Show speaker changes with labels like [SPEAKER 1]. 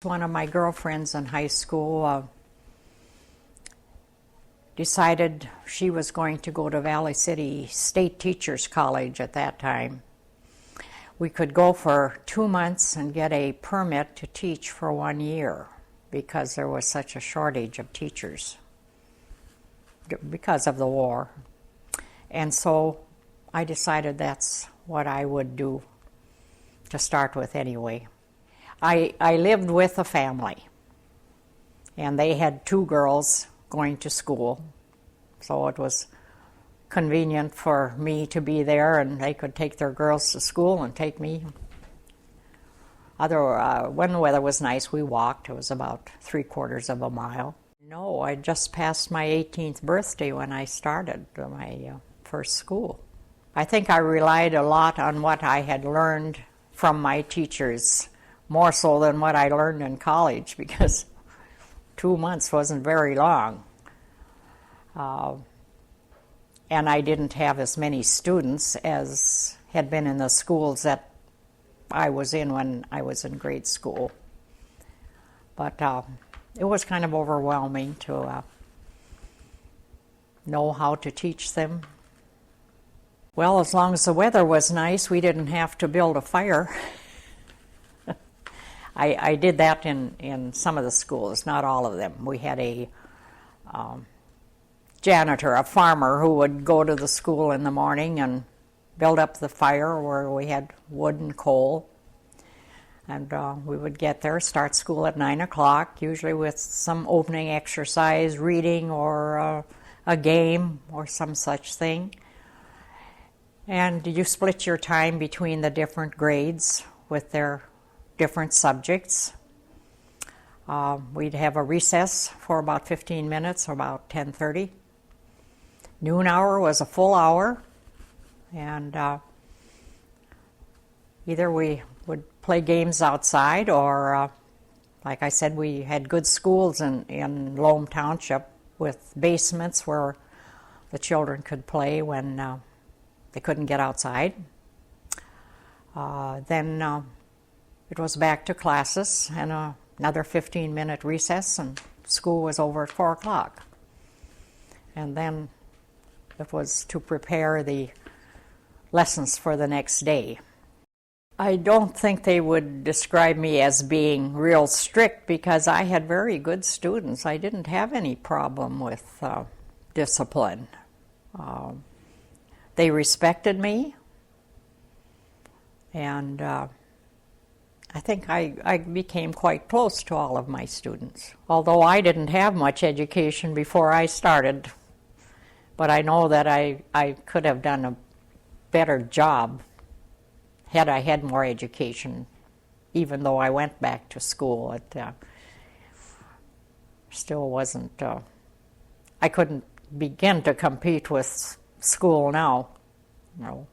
[SPEAKER 1] One of my girlfriends in high school decided she was going to go to Valley City State Teachers College at that time. We could go for 2 months and get a permit to teach for 1 year because there was such a shortage of teachers because of the war. And so I decided that's what I would do to start with anyway. I lived with a family, and they had 2 girls going to school, so it was convenient for me to be there, and they could take their girls to school and take me. When the weather was nice, we walked. It was about 3/4 of a mile. No, I just passed my 18th birthday when I started my first school. I think I relied a lot on what I had learned from my teachers, more so than what I learned in college, because 2 months wasn't very long. And I didn't have as many students as had been in the schools that I was in when I was in grade school. But it was kind of overwhelming to know how to teach them. Well, as long as the weather was nice, we didn't have to build a fire. I did that in some of the schools, not all of them. We had a janitor, a farmer, who would go to the school in the morning and build up the fire where we had wood and coal. And we would get there, start school at 9 o'clock, usually with some opening exercise, reading, or a game, or some such thing. And you split your time between the different grades with their different subjects. We'd have a recess for about 15 minutes, or about 10:30. Noon hour was a full hour, and either we would play games outside, or like I said, we had good schools in Loam Township with basements where the children could play when they couldn't get outside. Then it was back to classes and another 15-minute recess, and school was over at 4 o'clock. And then it was to prepare the lessons for the next day. I don't think they would describe me as being real strict, because I had very good students. I didn't have any problem with discipline. They respected me, and I think I became quite close to all of my students. Although I didn't have much education before I started, but I know that I could have done a better job had I had more education, even though I went back to school. It still wasn't, I couldn't begin to compete with school now. No.